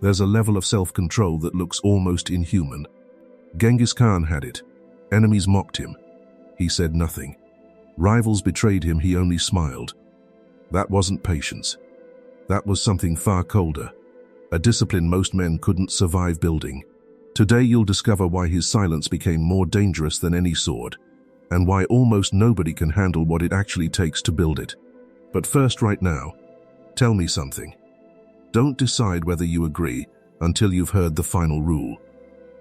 There's a level of self-control that looks almost inhuman. Genghis Khan had it. Enemies mocked him. He said nothing. Rivals betrayed him, he only smiled. That wasn't patience. That was something far colder. A discipline most men couldn't survive building. Today you'll discover why his silence became more dangerous than any sword, and why almost nobody can handle what it actually takes to build it. But first, right now, tell me something. Don't decide whether you agree until you've heard the final rule,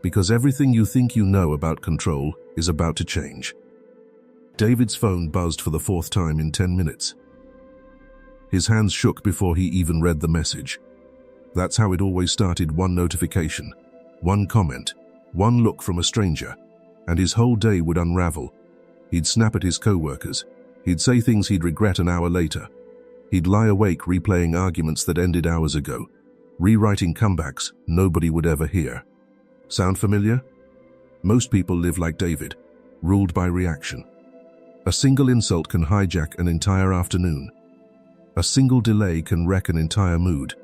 because everything you think you know about control is about to change. David's phone buzzed for the 4th time in 10 minutes. His hands shook before he even read the message. That's how it always started: one notification, one comment, one look from a stranger, and his whole day would unravel. He'd snap at his co-workers. He'd say things he'd regret an hour later. He'd lie awake replaying arguments that ended hours ago, rewriting comebacks nobody would ever hear. Sound familiar? Most people live like David, ruled by reaction. A single insult can hijack an entire afternoon. A single delay can wreck an entire mood.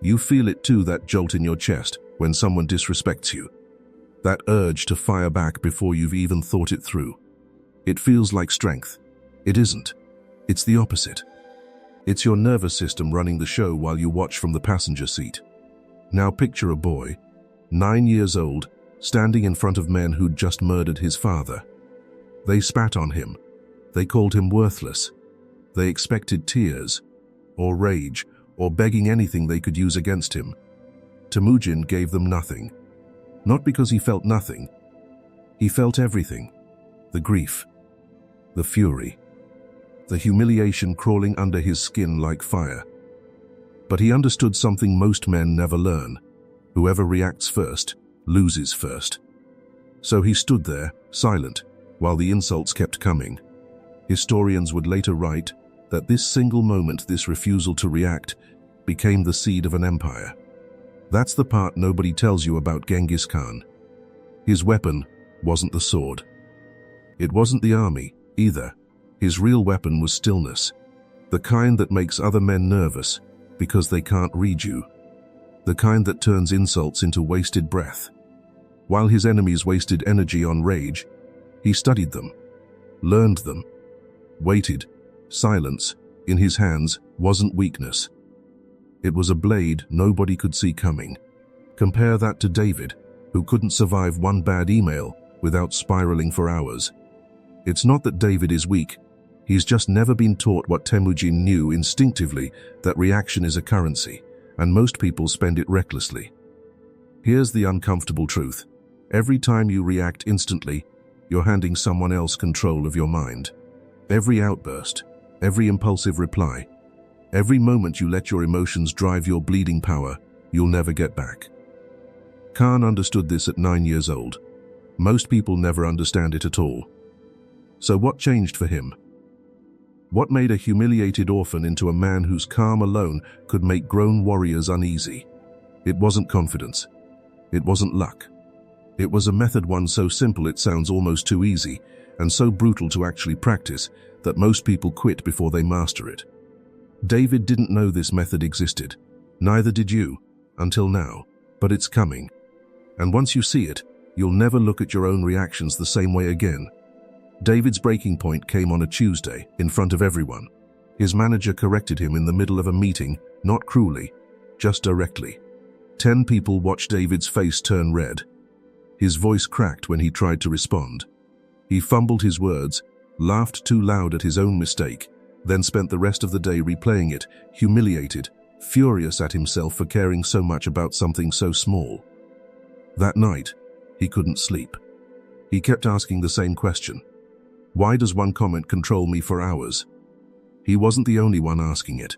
You feel it too, that jolt in your chest when someone disrespects you. That urge to fire back before you've even thought it through. It feels like strength. It isn't. It's the opposite. It's your nervous system running the show while you watch from the passenger seat. Now picture a boy, 9 years old, standing in front of men who'd just murdered his father. They spat on him. They called him worthless. They expected tears, or rage, or begging anything they could use against him. Temujin gave them nothing. Not because he felt nothing. He felt everything. The grief, the fury, the humiliation crawling under his skin like fire. But he understood something most men never learn. Whoever reacts first, loses first. So he stood there, silent, while the insults kept coming. Historians would later write that this single moment, this refusal to react, became the seed of an empire. That's the part nobody tells you about Genghis Khan. His weapon wasn't the sword. It wasn't the army, either. His real weapon was stillness. The kind that makes other men nervous because they can't read you. The kind that turns insults into wasted breath. While his enemies wasted energy on rage, he studied them, learned them, waited. Silence, in his hands, wasn't weakness. It was a blade nobody could see coming. Compare that to David, who couldn't survive one bad email without spiraling for hours. It's not that David is weak. He's just never been taught what Temujin knew instinctively, that reaction is a currency, and most people spend it recklessly. Here's the uncomfortable truth. Every time you react instantly, you're handing someone else control of your mind. Every outburst, every impulsive reply, every moment you let your emotions drive your bleeding power, you'll never get back. Khan understood this at 9 years old. Most people never understand it at all. So what changed for him? What made a humiliated orphan into a man whose calm alone could make grown warriors uneasy? It wasn't confidence. It wasn't luck. It was a method, one so simple it sounds almost too easy, and so brutal to actually practice that most people quit before they master it. David didn't know this method existed. Neither did you, until now, but it's coming. And once you see it, you'll never look at your own reactions the same way again. David's breaking point came on a Tuesday, in front of everyone. His manager corrected him in the middle of a meeting, not cruelly, just directly. 10 people watched David's face turn red. His voice cracked when he tried to respond. He fumbled his words, laughed too loud at his own mistake, then spent the rest of the day replaying it, humiliated, furious at himself for caring so much about something so small. That night, he couldn't sleep. He kept asking the same question. Why does one comment control me for hours? He wasn't the only one asking it.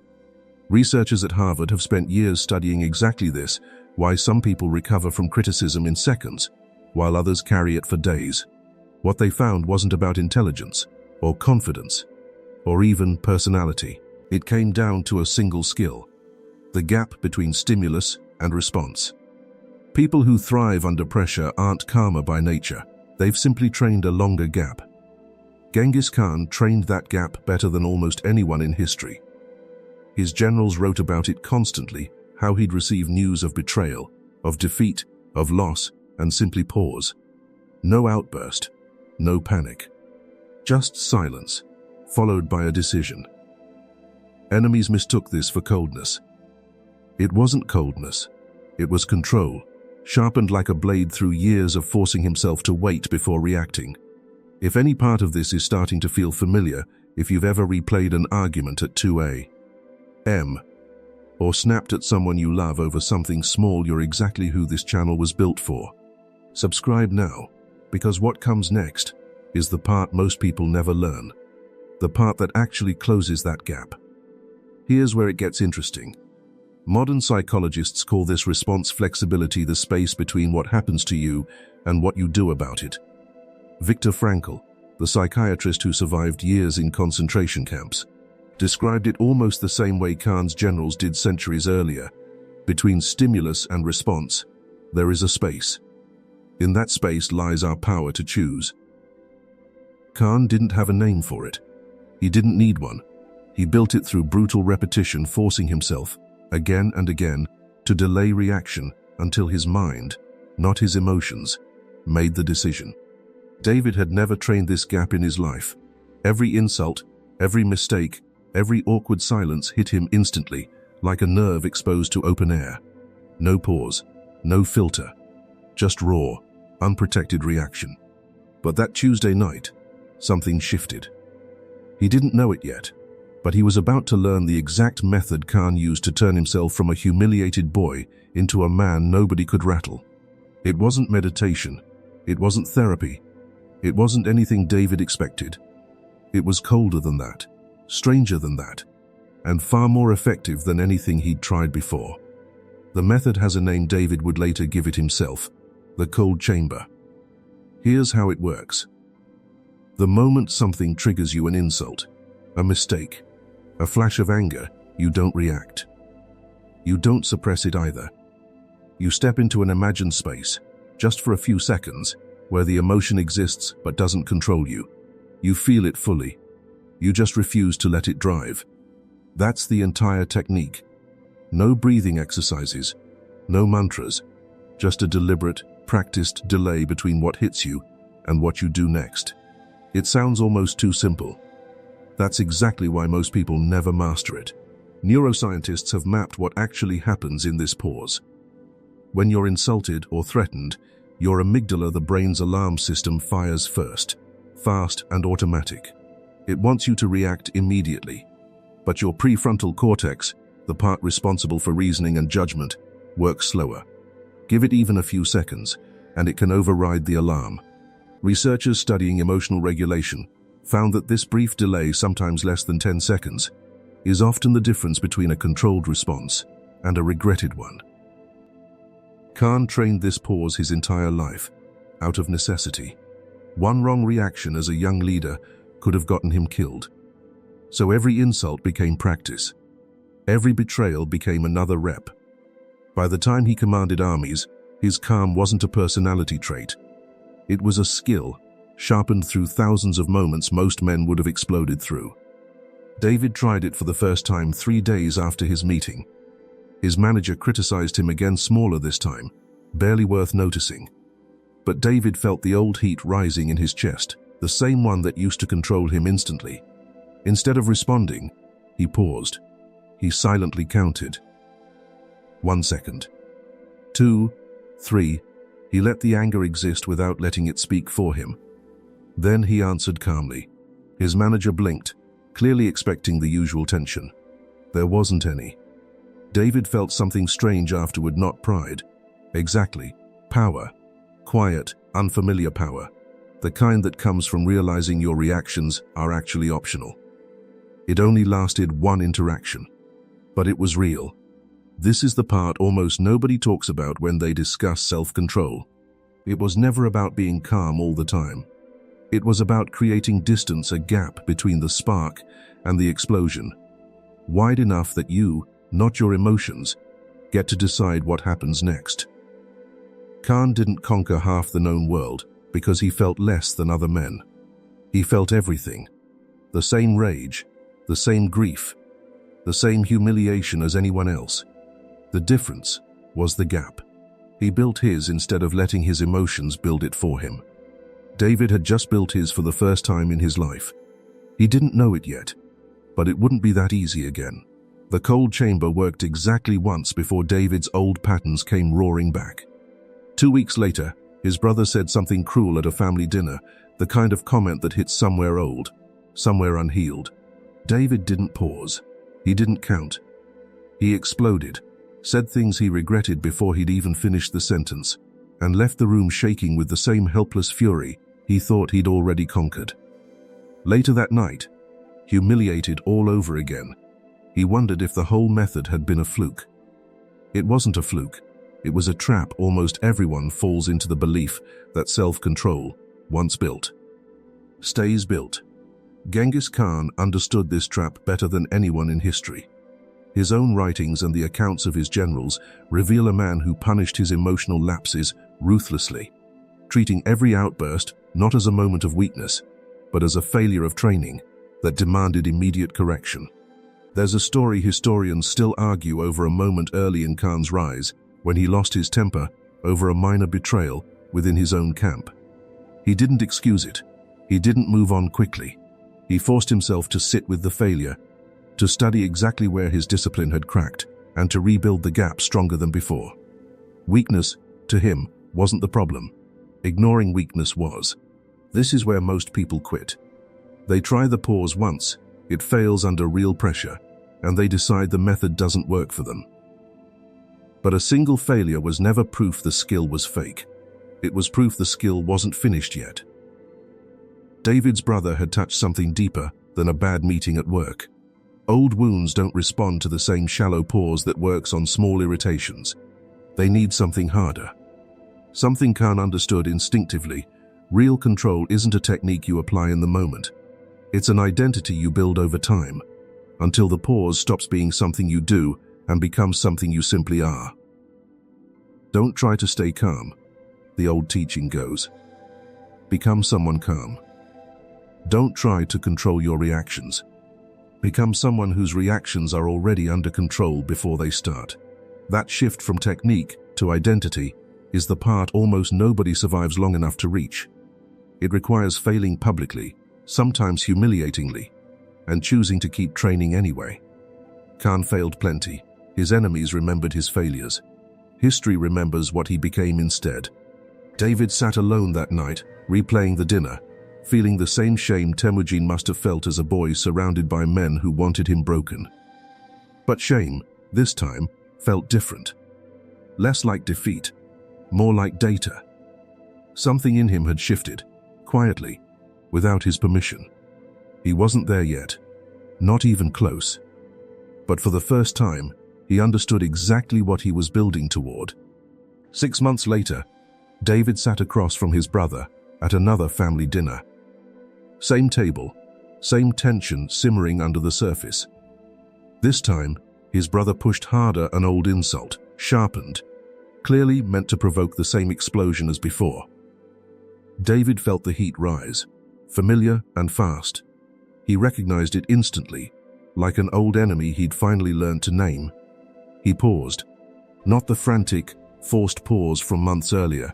Researchers at Harvard have spent years studying exactly this, why some people recover from criticism in seconds, while others carry it for days. What they found wasn't about intelligence, or confidence, or even personality. It came down to a single skill: the gap between stimulus and response. People who thrive under pressure aren't calmer by nature. They've simply trained a longer gap. Genghis Khan trained that gap better than almost anyone in history. His generals wrote about it constantly, how he'd receive news of betrayal, of defeat, of loss, and simply pause. No outburst, no panic. Just silence, followed by a decision. Enemies mistook this for coldness. It wasn't coldness. It was control, sharpened like a blade through years of forcing himself to wait before reacting. If any part of this is starting to feel familiar, if you've ever replayed an argument at 2 a.m., or snapped at someone you love over something small, you're exactly who this channel was built for. Subscribe now, because what comes next is the part most people never learn, the part that actually closes that gap. Here's where it gets interesting. Modern psychologists call this response flexibility, the space between what happens to you and what you do about it. Viktor Frankl, the psychiatrist who survived years in concentration camps, described it almost the same way Khan's generals did centuries earlier. Between stimulus and response, there is a space. In that space lies our power to choose. Khan didn't have a name for it. He didn't need one. He built it through brutal repetition, forcing himself, again and again, to delay reaction until his mind, not his emotions, made the decision. David had never trained this gap in his life. Every insult, every mistake, every awkward silence hit him instantly, like a nerve exposed to open air. No pause, no filter, just raw, unprotected reaction. But that Tuesday night, something shifted. He didn't know it yet, but he was about to learn the exact method Khan used to turn himself from a humiliated boy into a man nobody could rattle. It wasn't meditation. It wasn't therapy. It wasn't anything David expected. It was colder than that, stranger than that, and far more effective than anything he'd tried before. The method has a name. David would later give it himself: the cold chamber. Here's how it works. The moment something triggers you, an insult, a mistake, a flash of anger, you don't react. You don't suppress it either. You step into an imagined space, just for a few seconds, where the emotion exists but doesn't control you. You feel it fully. You just refuse to let it drive. That's the entire technique. No breathing exercises, no mantras, just a deliberate, practiced delay between what hits you and what you do next. It sounds almost too simple. That's exactly why most people never master it. Neuroscientists have mapped what actually happens in this pause. When you're insulted or threatened, your amygdala, the brain's alarm system, fires first, fast and automatic. It wants you to react immediately. But your prefrontal cortex, the part responsible for reasoning and judgment, works slower. Give it even a few seconds, and it can override the alarm. Researchers studying emotional regulation found that this brief delay, sometimes less than 10 seconds, is often the difference between a controlled response and a regretted one. Khan trained this pause his entire life, out of necessity. One wrong reaction as a young leader could have gotten him killed. So every insult became practice. Every betrayal became another rep. By the time he commanded armies, his calm wasn't a personality trait. It was a skill, sharpened through thousands of moments most men would have exploded through. David tried it for the first time 3 days after his meeting. His manager criticized him again, smaller this time, barely worth noticing. But David felt the old heat rising in his chest, the same one that used to control him instantly. Instead of responding, he paused. He silently counted. 1 second. 2, 3. He let the anger exist without letting it speak for him. Then he answered calmly. His manager blinked, clearly expecting the usual tension. There wasn't any. David felt something strange afterward, not pride. Exactly. Power. Quiet, unfamiliar power. The kind that comes from realizing your reactions are actually optional. It only lasted one interaction. But it was real. This is the part almost nobody talks about when they discuss self-control. It was never about being calm all the time. It was about creating distance, a gap between the spark and the explosion, wide enough that you, not your emotions, get to decide what happens next. Khan didn't conquer half the known world because he felt less than other men. He felt everything. The same rage, the same grief, the same humiliation as anyone else. The difference was the gap. He built his instead of letting his emotions build it for him. David had just built his for the first time in his life. He didn't know it yet, but it wouldn't be that easy again. The cold chamber worked exactly once before David's old patterns came roaring back. 2 weeks later, his brother said something cruel at a family dinner, the kind of comment that hits somewhere old, somewhere unhealed. David didn't pause. He didn't count. He exploded, said things he regretted before he'd even finished the sentence, and left the room shaking with the same helpless fury he thought he'd already conquered. Later that night, humiliated all over again, he wondered if the whole method had been a fluke. It wasn't a fluke. It was a trap almost everyone falls into, the belief that self-control, once built, stays built. Genghis Khan understood this trap better than anyone in history. His own writings and the accounts of his generals reveal a man who punished his emotional lapses ruthlessly, treating every outburst not as a moment of weakness, but as a failure of training that demanded immediate correction. There's a story historians still argue over, a moment early in Khan's rise when he lost his temper over a minor betrayal within his own camp. He didn't excuse it. He didn't move on quickly. He forced himself to sit with the failure, to study exactly where his discipline had cracked, and to rebuild the gap stronger than before. Weakness, to him, wasn't the problem. Ignoring weakness was. This is where most people quit. They try the pause once, it fails under real pressure, and they decide the method doesn't work for them. But a single failure was never proof the skill was fake. It was proof the skill wasn't finished yet. David's brother had touched something deeper than a bad meeting at work. Old wounds don't respond to the same shallow pause that works on small irritations. They need something harder. Something Khan understood instinctively. Real control isn't a technique you apply in the moment. It's an identity you build over time, until the pause stops being something you do and becomes something you simply are. Don't try to stay calm, the old teaching goes. Become someone calm. Don't try to control your reactions. Become someone whose reactions are already under control before they start. That shift from technique to identity is the part almost nobody survives long enough to reach. It requires failing publicly, sometimes humiliatingly, and choosing to keep training anyway. Khan failed plenty. His enemies remembered his failures. History remembers what he became instead. David sat alone that night, replaying the dinner, feeling the same shame Temujin must have felt as a boy surrounded by men who wanted him broken. But shame, this time, felt different. Less like defeat, more like data. Something in him had shifted, quietly, without his permission. He wasn't there yet, not even close. But for the first time, he understood exactly what he was building toward. 6 months later, David sat across from his brother at another family dinner. Same table, same tension simmering under the surface. This time, his brother pushed harder an old insult, sharpened, clearly meant to provoke the same explosion as before. David felt the heat rise, familiar and fast. He recognized it instantly, like an old enemy he'd finally learned to name. He paused. Not the frantic, forced pause from months earlier.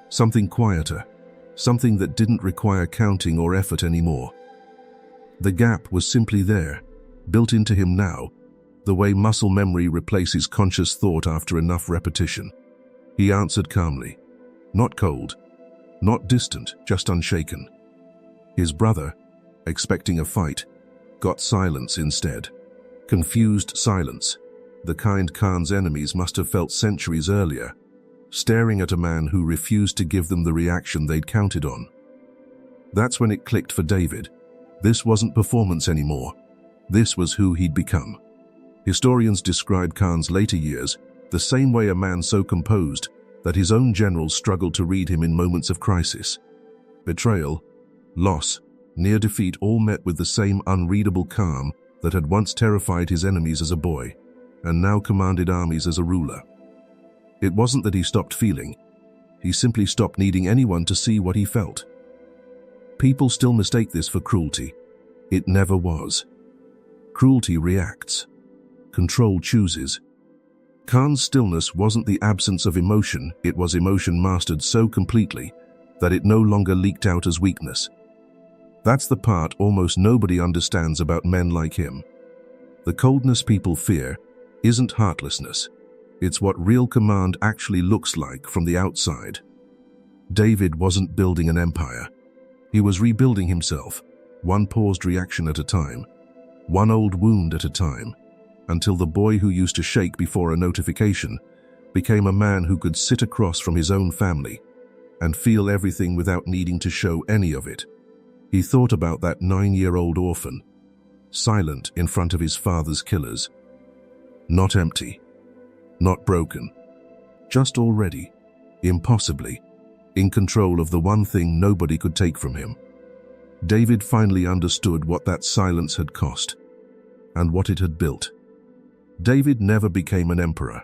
Something quieter. Something that didn't require counting or effort anymore. The gap was simply there, built into him now, the way muscle memory replaces conscious thought after enough repetition. He answered calmly. Not cold. Not distant, just unshaken. His brother, expecting a fight, got silence instead. Confused silence, the kind Khan's enemies must have felt centuries earlier, staring at a man who refused to give them the reaction they'd counted on. That's when it clicked for David. This wasn't performance anymore. This was who he'd become. Historians describe Khan's later years the same way, a man so composed that his own generals struggled to read him in moments of crisis. Betrayal, loss, near defeat all met with the same unreadable calm that had once terrified his enemies as a boy, and now commanded armies as a ruler. It wasn't that he stopped feeling. He simply stopped needing anyone to see what he felt. People still mistake this for cruelty. It never was. Cruelty reacts. Control chooses. Khan's stillness wasn't the absence of emotion, it was emotion mastered so completely that it no longer leaked out as weakness. That's the part almost nobody understands about men like him. The coldness people fear isn't heartlessness. It's what real command actually looks like from the outside. David wasn't building an empire. He was rebuilding himself, one paused reaction at a time, one old wound at a time, until the boy who used to shake before a notification became a man who could sit across from his own family and feel everything without needing to show any of it. He thought about that 9-year-old orphan, silent in front of his father's killers. Not empty, not broken, just already, impossibly, in control of the one thing nobody could take from him. David finally understood what that silence had cost and what it had built. David never became an emperor.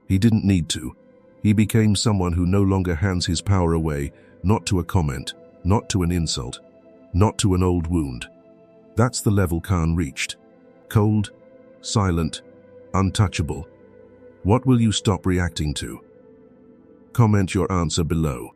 He didn't need to. He became someone who no longer hands his power away, not to a comment, not to an insult, not to an old wound. That's the level Khan reached. Cold, silent, untouchable. What will you stop reacting to? Comment your answer below.